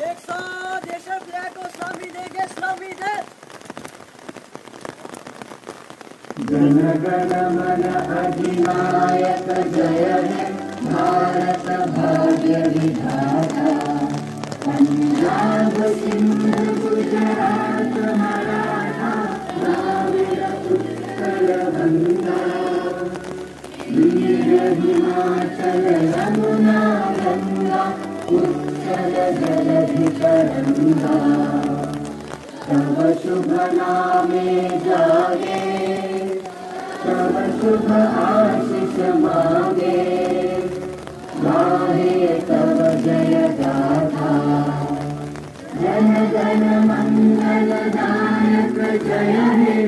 एक साथ देशर फ्लैग को सलामी देंगे, सलामी दे। जन गण मन अधिनायक जय हे भारत भाग्य विधाता। पंजाब सिंध गुजरात मराठा द्राविड़ उत्कल गंगा। वीर हिमाचल यमुना गंगा उत्कल जलधि तरंगा। तव शुभ नामे जागे, तव शुभ आशीष मांगे। गाहे तव जय गाथा, जन गण मंगल दायक जय हे